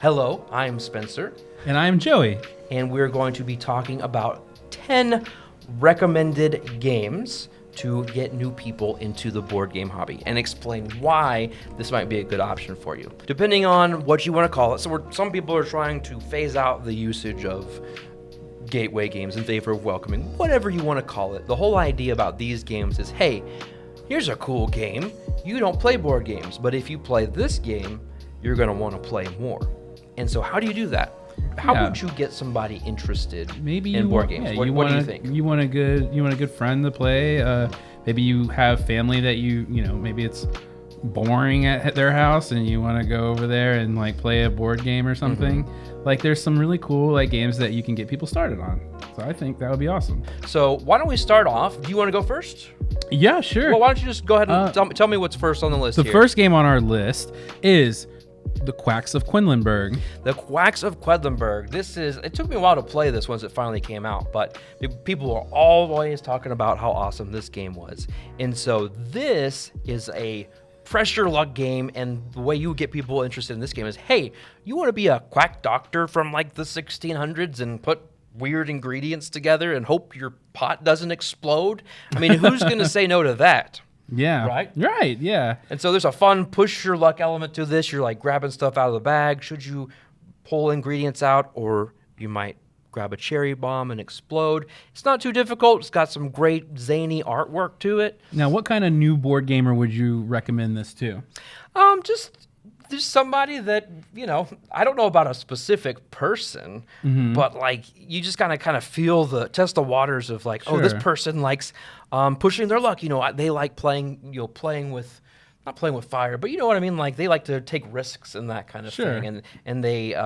Hello, I'm Spencer, And I'm Joey. and we're going to be talking about 10 recommended games to get new people into the board game hobby and explain why this might be a good option for you, depending on what you want to call it. So some people are trying to phase out the usage of gateway games in favor of welcoming, whatever you want to call it. The whole idea about these games is, hey, here's a cool game. You don't play board games, but if you play this game, you're going to want to play more. And so how do you do that? How would you get somebody interested in board games? What do you think? You want a good friend to play. Maybe you have family that maybe it's boring at their house and you want to go over there and like play a board game or something. Mm-hmm. Like there's some really cool like games that you can get people started on. So I think that would be awesome. So why don't we start off? Do you want to go first? Yeah, sure. Well, why don't you just go ahead and tell me what's first on the list The here. first game on our list is the Quacks of Quedlinburg. The Quacks of Quedlinburg. It took me a while to play this once it finally came out, but people are always talking about how awesome this game was. And so this is a pressure luck game, and the way you get people interested in this game is, hey, you want to be a quack doctor from like the 1600s and put weird ingredients together and hope your pot doesn't explode? I mean, who's going to say no to that? Yeah. Right, yeah. And so there's a fun push your luck element to this. You're like grabbing stuff out of the bag. Should you pull ingredients out, or you might grab a cherry bomb and explode. It's not too difficult. It's got some great zany artwork to it. Now, what kind of new board gamer would you recommend this to? Just somebody that, I don't know about a specific person, but like you just gotta kind of test the waters of like, Sure. Oh, this person likes pushing their luck. They like playing not playing with fire, but you know what I mean? Like they like to take risks and that kind of Sure. thing. And they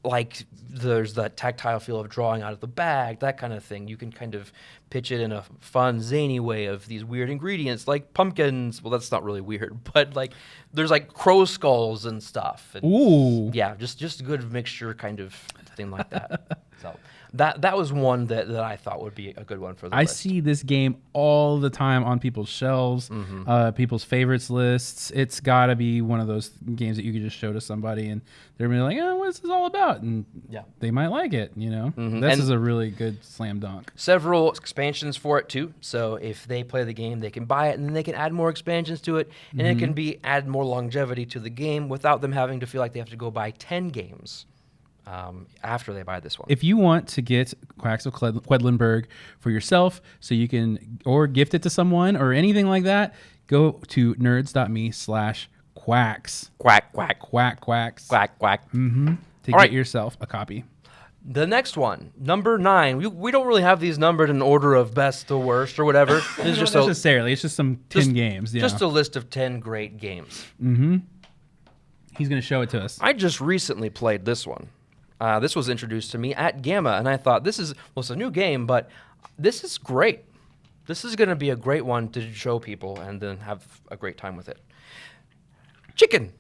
like there's that tactile feel of drawing out of the bag, that kind of thing. You can kind of pitch it in a fun, zany way of these weird ingredients like pumpkins. Well, that's not really weird, but like there's like crow skulls and stuff. And Ooh. yeah, just a good mixture kind of thing like that. So that was one that I thought would be a good one for the list. I see this game all the time on people's shelves, people's favorites lists. It's got to be one of those games that you could just show to somebody and they're gonna be like, "Oh, what's this all about?" And yeah, they might like it. This is a really good slam dunk. Several expansions for it too. So if they play the game, they can buy it and then they can add more expansions to it, and it can add more longevity to the game without them having to feel like they have to go buy 10 games. After they buy this one. If you want to get Quacks of Quedlinburg for yourself, so you can, or gift it to someone or anything like that, go to nerds.me/quacks. Quack, quack. Quack, quacks. Quack, quack. To get right. yourself a copy. The next one, number 9. We don't really have these numbered in order of best to worst or whatever. It's Not necessarily. It's just some 10 games. Yeah. Just a list of 10 great games. He's going to show it to us. I just recently played this one. This was introduced to me at Gamma, and I thought it's a new game, but this is great. This is going to be a great one to show people and then have a great time with it. Chicken.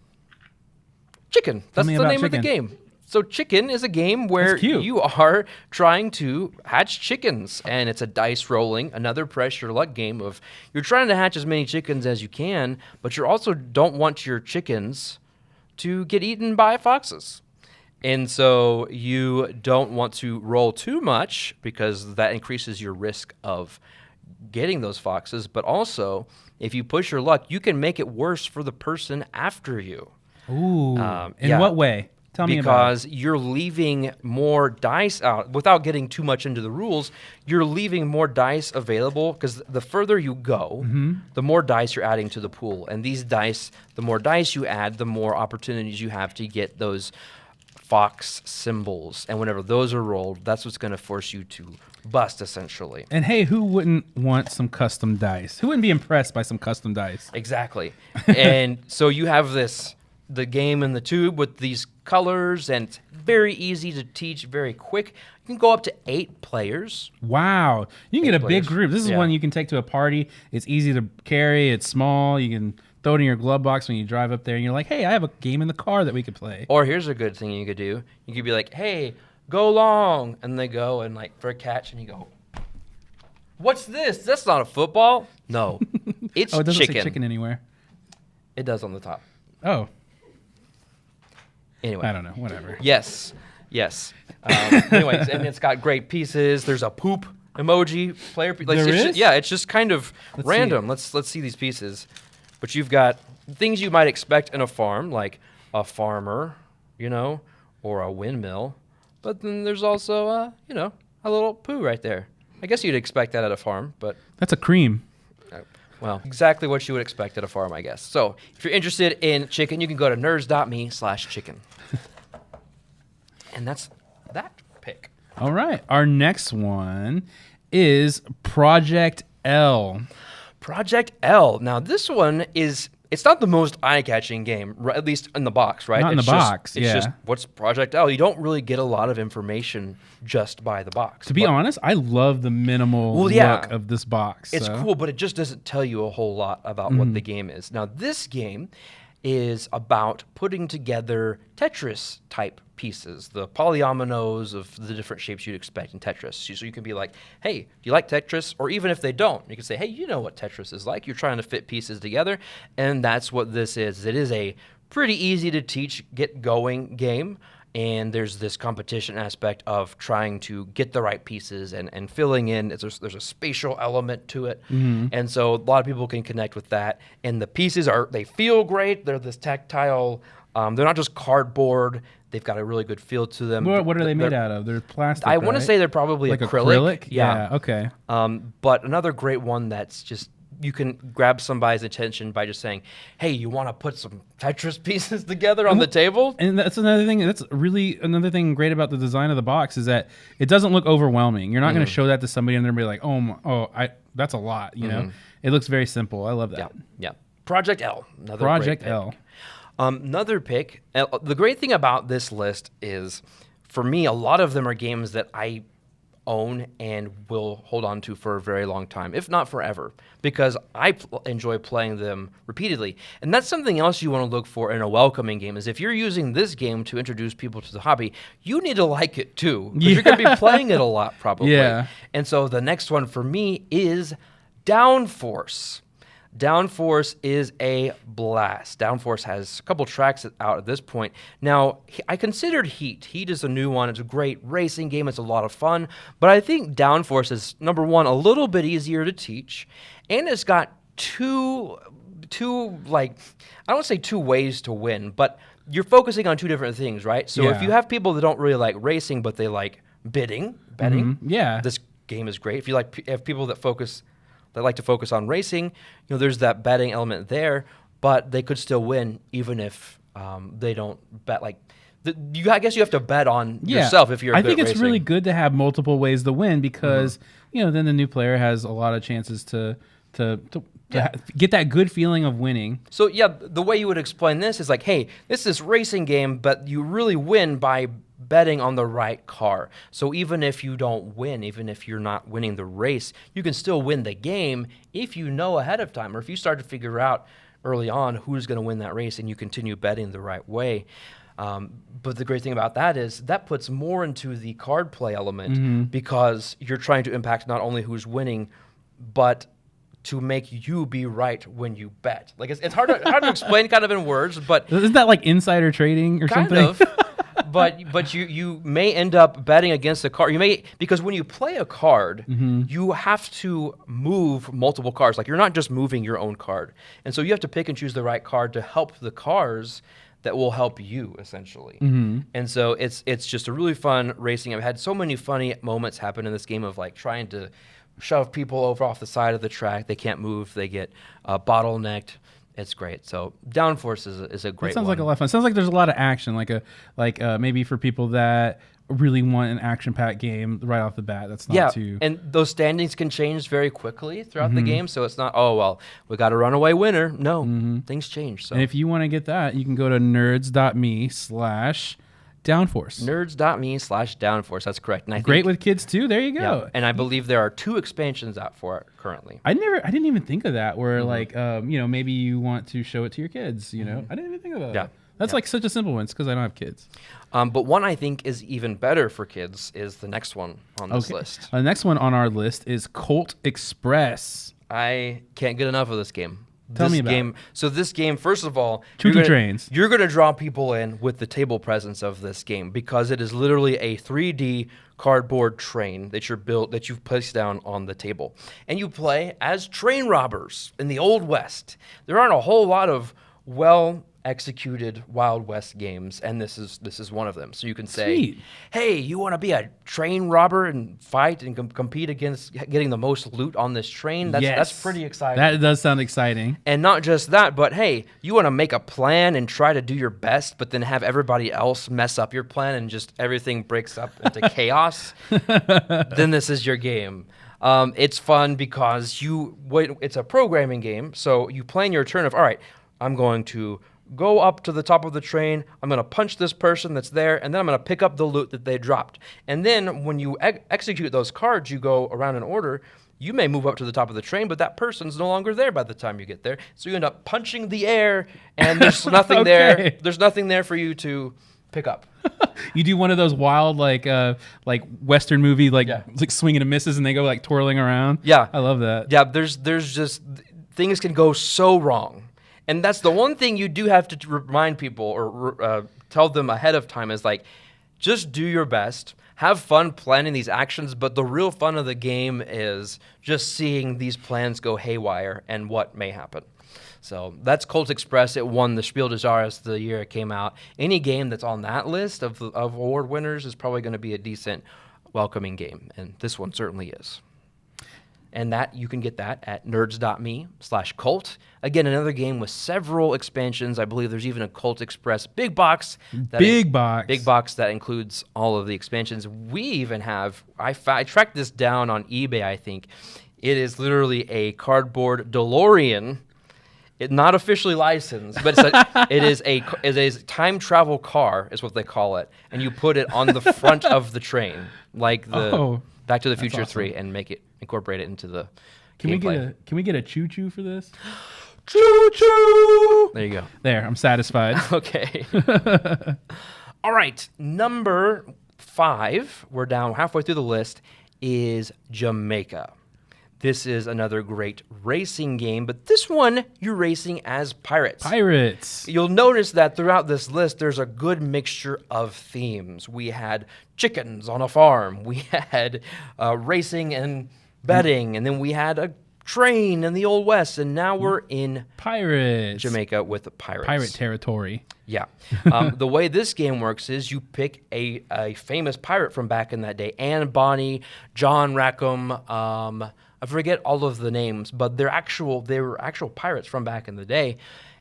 That's the name of the game. So Chicken is a game where you are trying to hatch chickens, and it's a dice rolling, another pressure luck game of you're trying to hatch as many chickens as you can, but you also don't want your chickens to get eaten by foxes. And so you don't want to roll too much because that increases your risk of getting those foxes. But also, if you push your luck, you can make it worse for the person after you. Ooh. In what way? Tell me about it. Because you're leaving more dice out. Without getting too much into the rules, you're leaving more dice available because the further you go, the more dice you're adding to the pool. And these dice, the more dice you add, the more opportunities you have to get those fox symbols, and whenever those are rolled, that's what's going to force you to bust, essentially. And hey, who wouldn't want some custom dice? Who wouldn't be impressed by some custom dice? Exactly. And so you have the game in the tube with these colors, and it's very easy to teach, very quick. You can go up to 8 players. Wow. You can get a players. big group. This is one you can take to a party. It's easy to carry. It's small. You can throw it in your glove box when you drive up there, and you're like, hey, I have a game in the car that we could play. Or here's a good thing you could do. You could be like, hey, go long. And they go, and like for a catch, and you go, what's this? That's not a football. No, it's it doesn't chicken. say chicken anywhere. It does on the top. Oh. Anyway. I don't know. Whatever. Yes. Anyways, and it's got great pieces. There's a poop emoji player. Like, There is? It's just kind of Let's random. Let's see these pieces. But you've got things you might expect in a farm, like a farmer, or a windmill. But then there's also, a little poo right there. I guess you'd expect that at a farm, but That's a cream. well, exactly what you would expect at a farm, I guess. So if you're interested in chicken, you can go to nerds.me/chicken. And that's that pick. All right. Our next one is Project L. Project L. Now, this one it's not the most eye-catching game, at least in the box, right? Not in the box, It's yeah. just, what's Project L? You don't really get a lot of information just by the box. To be honest, I love the minimal look of this box. It's so. cool, but it just doesn't tell you a whole lot about what the game is. Now, this game is about putting together Tetris-type pieces, the polyominoes of the different shapes you'd expect in Tetris. So you can be like, hey, do you like Tetris? Or even if they don't, you can say, hey, you know what Tetris is like. You're trying to fit pieces together, and that's what this is. It is a pretty easy to teach, get going game. And there's this competition aspect of trying to get the right pieces and filling in. There's a spatial element to it. And so a lot of people can connect with that. And the pieces they feel great. They're this tactile. They're not just cardboard. They've got a really good feel to them. What are they made out of? They're plastic. I want to right? say they're probably like acrylic. Yeah. Okay. But another great one that's just, you can grab somebody's attention by just saying, hey, you want to put some Tetris pieces together on the table? And that's another thing. That's really another thing great about the design of the box is that it doesn't look overwhelming. You're not going to show that to somebody and they're going to be like, that's a lot. You know, it looks very simple. I love that. Yeah. Project L. Another Project great pick. L. Another pick. The great thing about this list is, for me, a lot of them are games that I own and will hold on to for a very long time, if not forever, because I enjoy playing them repeatedly. And that's something else you want to look for in a welcoming game, is if you're using this game to introduce people to the hobby, you need to like it too, because you're going to be playing it a lot probably. Yeah. And so the next one for me is Downforce. Downforce is a blast. Downforce has a couple tracks out at this point. Now, I considered Heat. Heat is a new one. It's a great racing game. It's a lot of fun. But I think Downforce is, number one, a little bit easier to teach. And it's got two I don't want to say two ways to win, but you're focusing on two different things, right? So if you have people that don't really like racing, but they like betting, Yeah. this game is great. If you have people that like to focus on racing, there's that betting element there, but they could still win even if they don't bet. I guess you have to bet on yourself if you're good at think it's racing. really good to have multiple ways to win because, then the new player has a lot of chances to get that good feeling of winning. So, the way you would explain this is like, hey, this is racing game, but you really win by betting on the right car. So even if you don't win, even if you're not winning the race, you can still win the game if you know ahead of time, or if you start to figure out early on who's going to win that race and you continue betting the right way. But the great thing about that is that puts more into the card play element because you're trying to impact not only who's winning, but to make you be right when you bet. Like it's hard to explain kind of in words, but Isn't that like insider trading or kind something? of. But you may end up betting against a card. Because when you play a card, you have to move multiple cards. Like you're not just moving your own card, and so you have to pick and choose the right card to help the cars that will help you essentially. And so it's just a really fun racing. I've had so many funny moments happen in this game of like trying to shove people over off the side of the track. They can't move. They get bottlenecked. It's great. So Downforce is a great It sounds one. like a lot of fun. Sounds like there's a lot of action, like maybe for people that really want an action-packed game right off the bat. That's not too... and those standings can change very quickly throughout the game. So it's not, we got a runaway winner. No, things change. So And if you want to get that, you can go to nerds.me/Downforce. Nerds.me/Downforce. That's correct. And I Great think, with kids too. There you go. and I believe there are 2 expansions out for it currently. I didn't even think of that. Where maybe you want to show it to your kids. I didn't even think of that. Yeah. That's like such a simple one. It's because I don't have kids. But one I think is even better for kids is the next one on this list. The next one on our list is Colt Express. I can't get enough of this game. Tell me about game. So this game, first of all, Choo-choo trains. You're gonna draw people in with the table presence of this game because it is literally a 3D cardboard train that you've placed down on the table, and you play as train robbers in the Old West. There aren't a whole lot of executed Wild West games, and this is one of them. So you can say, Sweet. hey, you want to be a train robber and fight and compete against getting the most loot on this train? That's pretty exciting. That does sound exciting. And not just that, but hey, you want to make a plan and try to do your best, but then have everybody else mess up your plan and just everything breaks up into chaos? Then this is your game. It's fun because it's a programming game, so you plan your turn of, all right, I'm going to go up to the top of the train, I'm going to punch this person that's there, and then I'm going to pick up the loot that they dropped. And then when you execute those cards, you go around in order. You may move up to the top of the train, but that person's no longer there by the time you get there. So you end up punching the air, and there's nothing there. There's nothing there for you to pick up. You do one of those wild like Western movie like swinging and misses, and they go like twirling around. Yeah, I love that. Yeah, there's just things can go so wrong. And that's the one thing you do have to remind people or tell them ahead of time is like, just do your best. Have fun planning these actions, but the real fun of the game is just seeing these plans go haywire and what may happen. So that's Colt Express. It won the Spiel des Jahres the year it came out. Any game that's on that list of award winners is probably going to be a decent, welcoming game, and this one certainly is. And that you can get that at nerds.me/Colt. Again, another game with several expansions. I believe there's even a Colt Express big box. Big box that includes all of the expansions. We even have, I tracked this down on eBay, I think. It is literally a cardboard DeLorean. It's not officially licensed, but it is a time travel car is what they call it. And you put it on the front of the train, like the Back to the Future 3, and incorporate it into the gameplay. Can we get a choo-choo for this? Choo-choo! There you go. There, I'm satisfied. Okay. All right, number 5, we're down halfway through the list, is Jamaica. This is another great racing game, but this one, you're racing as pirates. Pirates. You'll notice that throughout this list, there's a good mixture of themes. We had chickens on a farm. We had racing and betting, and then we had a train in the Old West, and now we're in Pirates. Jamaica with pirates. Pirate territory. Yeah. The way this game works is you pick a famous pirate from back in that day. Anne Bonny, John Rackham, I forget all of the names, but they were actual pirates from back in the day.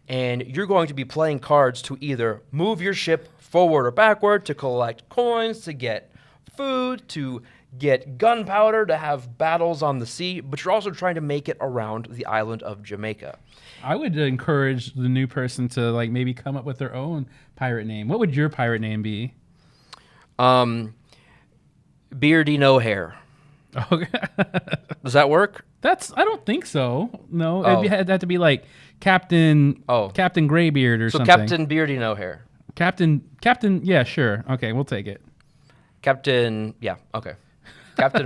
And you're going to be playing cards to either move your ship forward or backward, to collect coins, to get food, to get gunpowder, to have battles on the sea, but you're also trying to make it around the island of Jamaica. I would encourage the new person to like maybe come up with their own pirate name. What would your pirate name be? Beardy No Hair. Okay. Does that work? I don't think so. No, it'd have to be like Captain Graybeard or so something. Captain Beardy No Hair. Captain, yeah, sure. Okay, we'll take it. Captain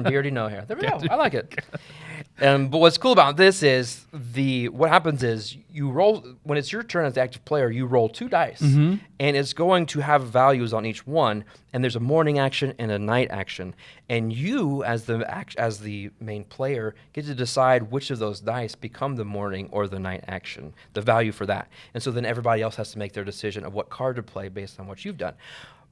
Beardy No Hair. There we go. I like it. But what's cool about this is what happens is you roll, when it's your turn as the active player, you roll 2 dice, and it's going to have values on each one, and there's a morning action and a night action, and you as the main player get to decide which of those dice become the morning or the night action, the value for that. And so then everybody else has to make their decision of what card to play based on what you've done.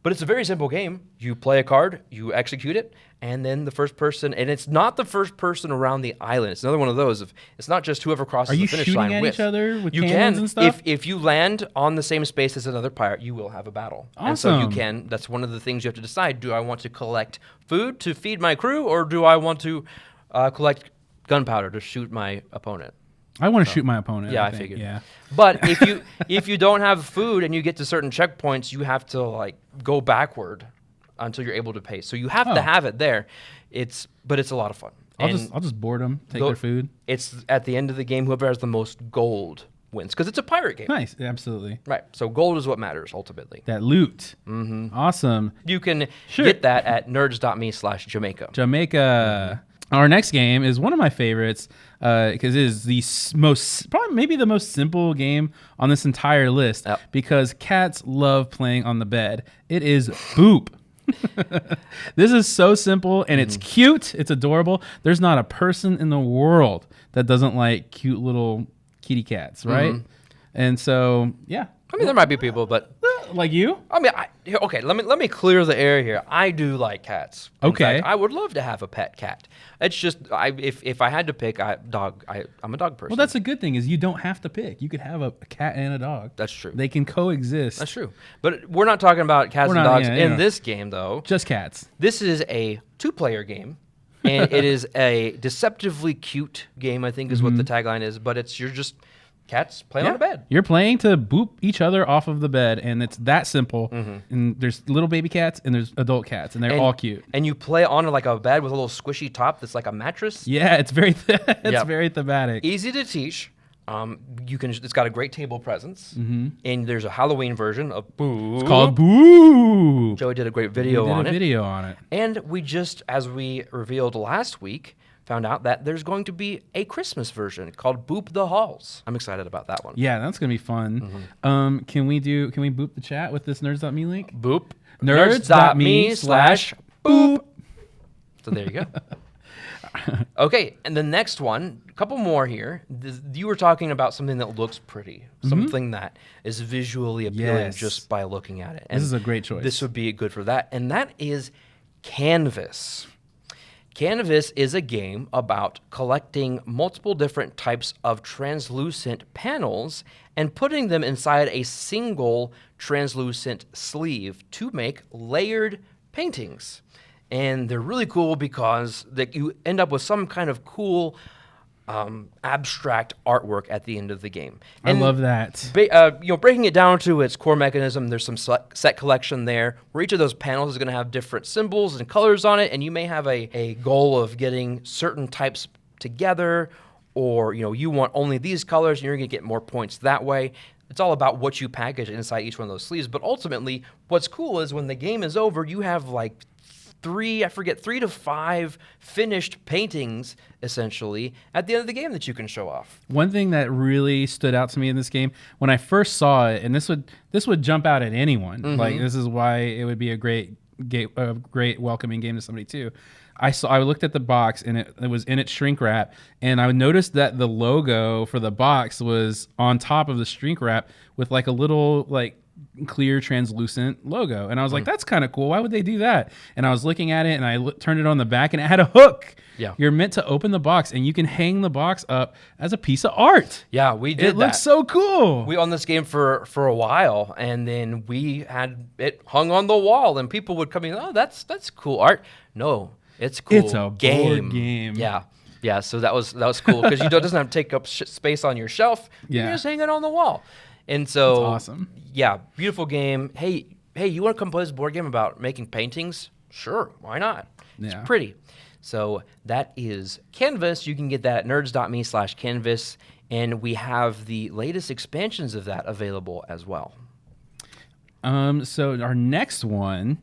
But it's a very simple game. You play a card, you execute it, and then the first person, and it's not the first person around the island. It's another one of those. It's not just whoever crosses the finish line with. Are you shooting at each other with you cannons and stuff? If you land on the same space as another pirate, you will have a battle. Awesome. And so that's one of the things you have to decide. Do I want to collect food to feed my crew, or do I want to collect gunpowder to shoot my opponent? I want to shoot my opponent. Yeah, I figured. Yeah. But if you don't have food and you get to certain checkpoints, you have to like go backward until you're able to pay. So you have to have it there. But it's a lot of fun. I'll just board them, take their food. It's at the end of the game, whoever has the most gold wins, because it's a pirate game. Nice, absolutely. Right. So gold is what matters ultimately. That loot. Mm-hmm. Awesome. You can get that at nerds.me/Jamaica. Jamaica. Our next game is one of my favorites because it is the probably maybe the most simple game on this entire list because cats love playing on the bed. It is Boop. This is so simple and it's cute. It's adorable. There's not a person in the world that doesn't like cute little kitty cats, right? And so, yeah. I mean, there might be people, but like you. I mean, okay. Let me clear the air here. I do like cats. In fact, I would love to have a pet cat. It's just if I had to pick, I'm a dog person. Well, that's a good thing is you don't have to pick. You could have a cat and a dog. That's true. They can coexist. That's true. But we're not talking about cats and dogs in this game, though. Just cats. This is a 2-player game. And it is a deceptively cute game, I think is what the tagline is. But you're just cats playing on the bed. You're playing to boop each other off of the bed, and it's that simple. And there's little baby cats and there's adult cats, and they're all cute. And you play on like a bed with a little squishy top that's like a mattress. Yeah, it's very very thematic. Easy to teach. It's got a great table presence, and there's a Halloween version of Boo. It's called Boo. Joey did a great video on it. And we just, as we revealed last week, found out that there's going to be a Christmas version called Boop the Halls. I'm excited about that one. Yeah, that's gonna be fun. Can we boop the chat with this nerds.me link? Boop. Nerds.me/boop. So there you go. Okay, and the next one, a couple more here. You were talking about something that looks pretty, something that is visually appealing just by looking at it. And this is a great choice. This would be good for that, and that is Canvas. Canvas is a game about collecting multiple different types of translucent panels and putting them inside a single translucent sleeve to make layered paintings. And they're really cool because you end up with some kind of cool abstract artwork at the end of the game. And I love that. Breaking it down to its core mechanism, there's some set collection there where each of those panels is going to have different symbols and colors on it, and you may have a goal of getting certain types together, or you want only these colors, and you're going to get more points that way. It's all about what you package inside each one of those sleeves. But ultimately, what's cool is when the game is over, you have like 3 to 5 finished paintings, essentially, at the end of the game that you can show off. One thing that really stood out to me in this game, when I first saw it, and this would jump out at anyone, like this is why it would be a great welcoming game to somebody too. I looked at the box, and it was in its shrink wrap, and I noticed that the logo for the box was on top of the shrink wrap with like a little clear translucent logo, and I was like, that's kind of cool. Why would they do that? And I was looking at it, and I turned it on the back, and it had a hook. Yeah, you're meant to open the box, and you can hang the box up as a piece of art. Yeah, we did. It looks so cool. We owned this game for a while, and then we had it hung on the wall, and people would come in. Oh, that's cool art. No, it's cool. It's a board game. Yeah. So that was cool because it doesn't have to take up space on your shelf. You can just hang it on the wall. And so, that's awesome. Yeah, beautiful game. Hey, you want to come play this board game about making paintings? Sure, why not? Yeah. It's pretty. So that is Canvas. You can get that at nerds.me/canvas, and we have the latest expansions of that available as well. So our next one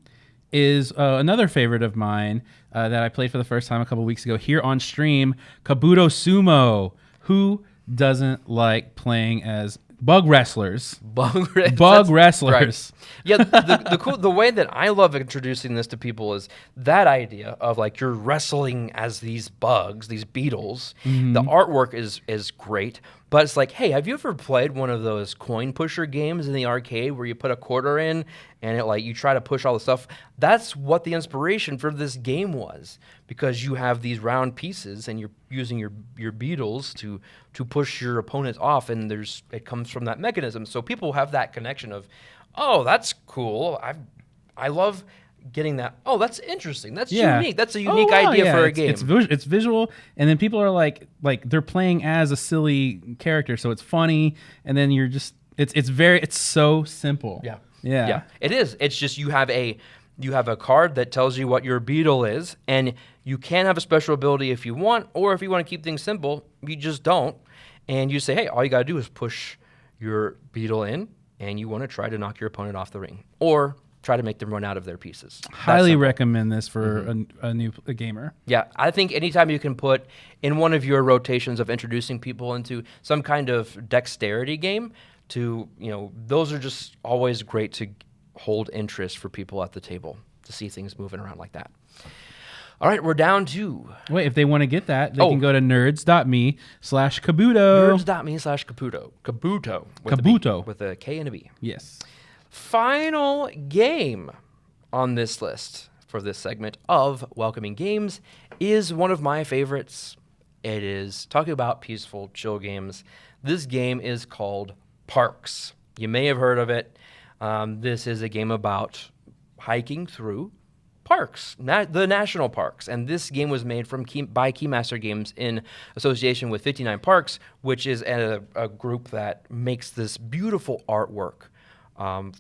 is another favorite of mine that I played for the first time a couple weeks ago here on stream, Kabuto Sumo. Who doesn't like playing as bug wrestlers? Bug wrestlers. Right. Yeah, the way that I love introducing this to people is that idea of like you're wrestling as these bugs, these beetles. The artwork is great, but it's like, hey, have you ever played one of those coin pusher games in the arcade where you put a quarter in and you try to push all the stuff? That's what the inspiration for this game was, because you have these round pieces and you're using your beetles to push your opponents off, and it comes from that mechanism. So people have that connection of, oh, that's cool. I love getting that. Oh, that's interesting. That's unique. That's a unique idea for a game. It's visual, and then people are like they're playing as a silly character, so it's funny, and then you're just it's so simple. Yeah. It is. It's just you have a card that tells you what your beetle is, and you can have a special ability if you want, or if you want to keep things simple, you just don't. And you say, hey, all you got to do is push your beetle in, and you want to try to knock your opponent off the ring. Or try to make them run out of their pieces. That's Highly simple. recommend this for a new gamer. Yeah, I think anytime you can put in one of your rotations of introducing people into some kind of dexterity game, those are just always great to hold interest for people at the table to see things moving around like that. All right, we're down to... Wait, if they want to get that, they can go to nerds.me/Kabuto. Nerds.me/Kabuto. Kabuto. Kabuto. With a K and a B. Yes. Final game on this list for this segment of Welcoming Games is one of my favorites. It is talking about peaceful, chill games. This game is called Perkz. You may have heard of it. This is a game about hiking through parks, the national parks. And this game was made by Keymaster Games in association with 59 Parks, which is a group that makes this beautiful artwork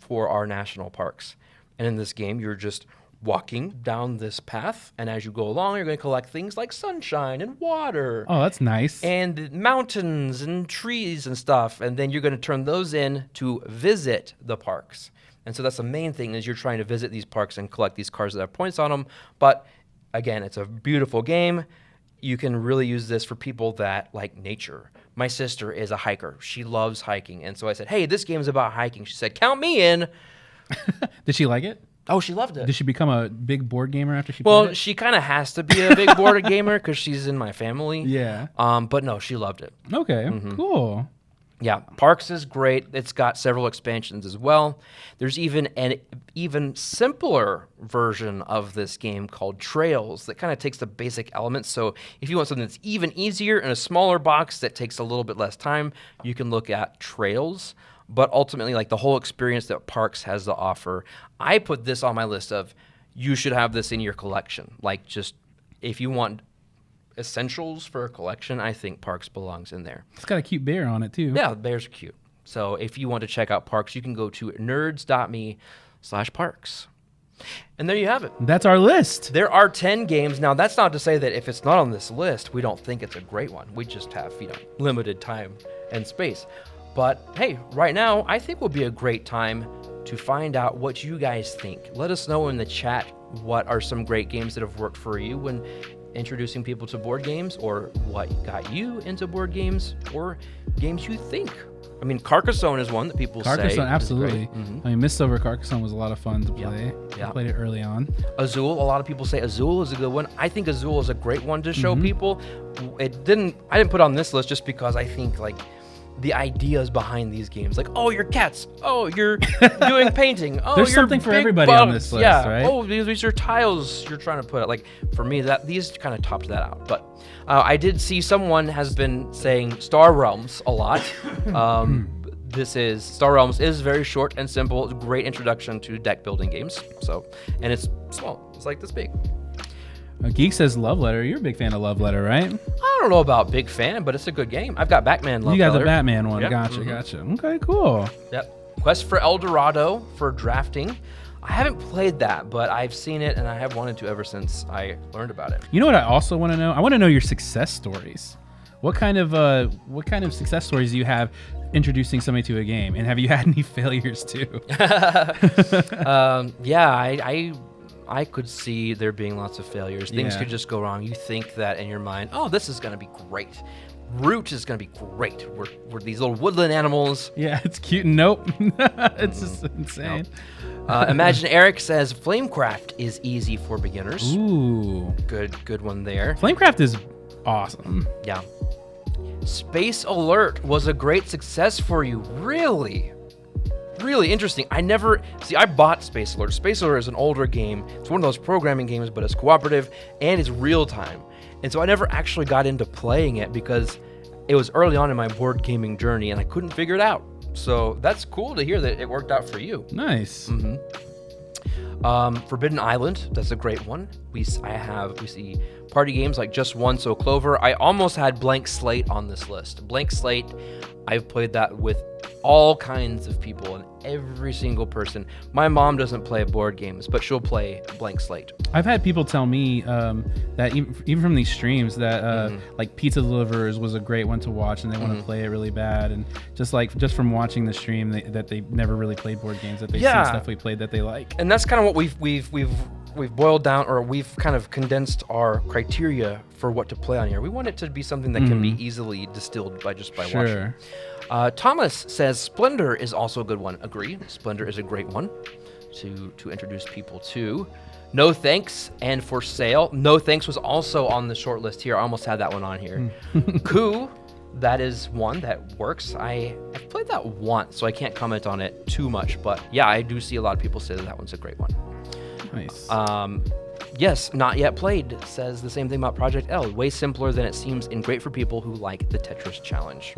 for our national parks. And in this game, you're just walking down this path, and as you go along, you're going to collect things like sunshine and water. Oh, that's nice. And mountains and trees and stuff, and then you're going to turn those in to visit the parks. And so that's the main thing, is you're trying to visit these parks and collect these cards that have points on them. But again, it's a beautiful game. You can really use this for people that like nature. My sister is a hiker. She loves hiking. And so I said, hey, this game's about hiking. She said, count me in. Did she like it? Oh, she loved it. Did she become a big board gamer after she played it? Well, she kind of has to be a big board gamer because she's in my family. Yeah. But no, she loved it. Okay, cool. Yeah, Perkz is great. It's got several expansions as well. There's even an even simpler version of this game called Trails that kind of takes the basic elements. So if you want something that's even easier in a smaller box that takes a little bit less time, you can look at Trails. But ultimately, like the whole experience that Perkz has to offer, I put this on my list of you should have this in your collection. Like just if you want essentials for a collection, I think Perkz belongs in there. It's got a cute bear on it too. Yeah, the bears are cute. So if you want to check out Perkz, you can go to nerds.me/Perkz. And there you have it. That's our list. There are 10 games. Now, that's not to say that if it's not on this list, we don't think it's a great one. We just have, limited time and space. But hey, right now, I think will be a great time to find out what you guys think. Let us know in the chat what are some great games that have worked for you when introducing people to board games, or what got you into board games, or games you think. I mean, Carcassonne is one that people say. Carcassonne, absolutely. I mean, Miss Silver Carcassonne was a lot of fun to play. Yeah. I played it early on. Azul, a lot of people say Azul is a good one. I think Azul is a great one to show people. I didn't put it on this list just because I think like the ideas behind these games, like, oh, you're cats. Oh, you're doing painting. Oh, there's you're something for big everybody on bugs. this list, yeah. right? Oh, these are tiles you're trying to put it. Like for me, these kind of topped that out. But I did see someone has been saying Star Realms a lot. Star Realms is very short and simple. It's a great introduction to deck building games. And it's small. It's like this big. Geek says Love Letter. You're a big fan of Love Letter, right? I don't know about big fan, but it's a good game. I've got Batman Love You got Letter. the Batman one. Yep. Gotcha. Okay, cool. Yep. Quest for El Dorado for drafting. I haven't played that, but I've seen it and I have wanted to ever since I learned about it. You know what I also want to know? I want to know your success stories. What kind of success stories do you have introducing somebody to a game, and have you had any failures too? I could see there being lots of failures. Things could just go wrong. You think that in your mind, oh, this is going to be great. Root is going to be great. We're these little woodland animals. Yeah, it's cute. Nope. It's just insane. Nope. Imagine Eric says Flamecraft is easy for beginners. Ooh. Good one there. Flamecraft is awesome. Yeah. Space Alert was a great success for you. Really? Really interesting. I bought Space Alert. Space Alert is an older game. It's one of those programming games, but it's cooperative and it's real time. And so I never actually got into playing it because it was early on in my board gaming journey and I couldn't figure it out. So that's cool to hear that it worked out for you. Nice. Forbidden Island, that's a great one. We see Party games like Just One, So Clover. I almost had Blank Slate on this list. Blank Slate, I've played that with all kinds of people and every single person. My mom doesn't play board games, but she'll play Blank Slate. I've had people tell me that even from these streams that like Pizza Deliverers was a great one to watch, and they want to play it really bad. And just from watching the stream, that they never really played board games, that they've seen stuff we played that they like. And that's kind of what we've boiled down, or we've kind of condensed our criteria for what to play on here. We want it to be something that can be easily distilled by watching. Thomas says Splendor is also a good one. Agree. Splendor is a great one to introduce people to. No Thanks and For Sale. No Thanks was also on the short list here. I almost had that one on here. Coup, that is one that works. I've played that once, so I can't comment on it too much. But yeah, I do see a lot of people say that one's a great one. Nice. Yes, Not Yet Played says the same thing about Project L. Way simpler than it seems and great for people who like the Tetris challenge.